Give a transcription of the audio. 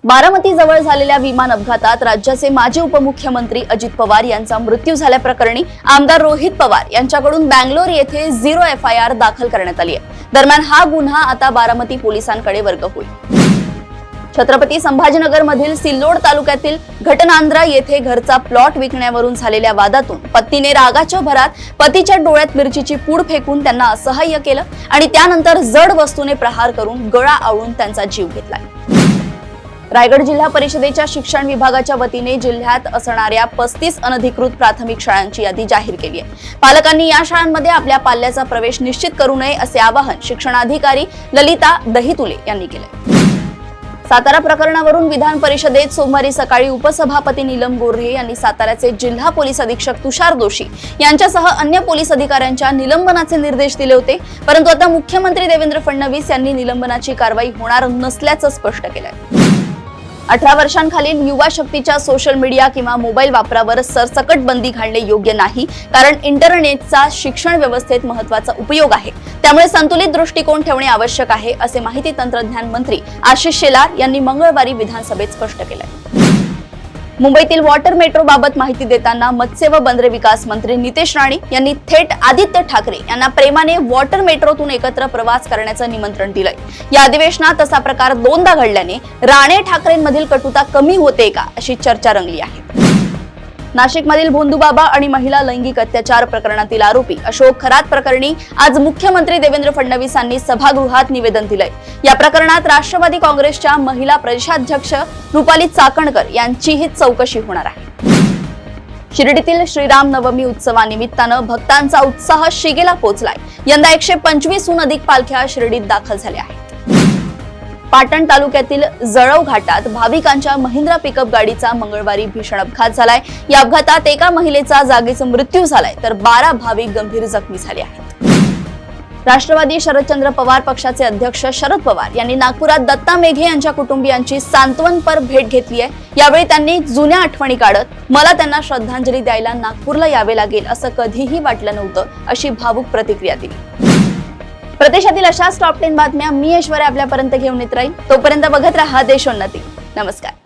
बारामती जवळ झालेल्या विमान अपघातात राज्याचे माजी उपमुख्यमंत्री अजित पवार यांचा मृत्यू झाल्याप्रकरणी आमदार रोहित पवार यांच्याकडून बंगलोर येथे 0 FIR दाखल करण्यात आली आहे। दरम्यान हा गुन्हा आता बारामती पोलिसांकडे वर्ग होईल। छत्रपती संभाजीनगर मधील सिल्लोड तालुक्यातील घटनांद्रा येथे घरचा प्लॉट विकण्यावरून झालेल्या वादातून पत्नीने रागाच्या भरात पतीच्या डोळ्यात मिरचीची पूड फेकून त्यांना असहाय्य केलं आणि त्यानंतर जड वस्तूने प्रहार करून गळा आवळून त्यांचा जीव घेतला। रायगड जिल्हा परिषदेच्या शिक्षण विभागाच्या वतीने जिल्ह्यात असणाऱ्या 35 अनधिकृत प्राथमिक शाळांची यादी जाहीर केली आहे। पालकांनी या शाळांमध्ये आपल्या पाल्याचा प्रवेश निश्चित करू नये असे आवाहन शिक्षणाधिकारी ललिता दहितुले यांनी केले। सातारा प्रकरणावरून विधान परिषदेत सोमवारी सकाळी उपसभापती नीलम गोऱ्हे यांनी साताऱ्याचे जिल्हा पोलीस अधीक्षक तुषार दोशी यांच्यासह अन्य पोलीस अधिकाऱ्यांच्या निलंबनाचे निर्देश दिले होते, परंतु आता मुख्यमंत्री देवेंद्र फडणवीस यांनी निलंबनाची कारवाई होणार नसल्याचं स्पष्ट केलंय। 18 वर्षांखालील युवा शक्तीच्या सोशल मीडिया किंवा मोबाईल वापरावर सरसकट बंदी घालणे योग्य नाही, कारण इंटरनेटचा शिक्षण व्यवस्थेत महत्त्वाचा उपयोग आहे। त्यामुळे संतुलित दृष्टिकोन ठेवणे आवश्यक आहे, असे माहिती तंत्रज्ञान मंत्री आशिष शेलार यांनी मंगळवारी विधानसभेत स्पष्ट केले। मुंबईतील वॉटर मेट्रो बाबत माहिती देताना मत्स्य व बंदरे विकास मंत्री नितेश राणे यांनी थेट आदित्य ठाकरे यांना प्रेमाने वॉटर मेट्रोतून एकत्र प्रवास करण्याचं निमंत्रण दिलंय। या अधिवेशनात असा प्रकार दोनदा घडल्याने राणे ठाकरेंमधील कटुता कमी होते का अशी चर्चा रंगली आहे। नाशिकमधील भोंदूबाबा आणि महिला लैंगिक अत्याचार प्रकरणातील आरोपी अशोक खरात प्रकरणी आज मुख्यमंत्री देवेंद्र फडणवीसांनी सभागृहात निवेदन दिलंय। या प्रकरणात राष्ट्रवादी काँग्रेसच्या महिला प्रदेशाध्यक्ष रुपाली चाकणकर यांचीही चौकशी होणार आहे। शिर्डीतील श्रीराम नवमी उत्सवानिमित्तानं भक्तांचा उत्साह शिगेला पोहोचलाय। यंदा 125हून अधिक पालख्या शिर्डीत दाखल झाल्या आहेत। पाटण तालुक्यातील जळव घाटात भाविकांच्या महिंद्रा पिकअप गाडीचा मंगळवारी भीषण अपघात झालाय। या अपघातात एका महिलेचा जागीच मृत्यू झालाय, तर 12 भाविक गंभीर जखमी झाले आहेत। राष्ट्रवादी शरदचंद्र पवार पक्षाचे अध्यक्ष शरद पवार यांनी नागपुरात दत्ता मेघे यांच्या कुटुंबियांची सांत्वनपर भेट घेतली आहे। यावेळी त्यांनी जुन्या आठवणी काढत मला त्यांना श्रद्धांजली द्यायला नागपूरला यावे लागेल असं कधीही वाटलं नव्हतं, अशी भावुक प्रतिक्रिया दिली। प्रदेशातील अशाच टॉप 10 बातम्या मी ऐश्वर्या आपल्यापर्यंत घेऊन येत राहील। तोपर्यंत बघत रहा देशोन्नती। नमस्कार।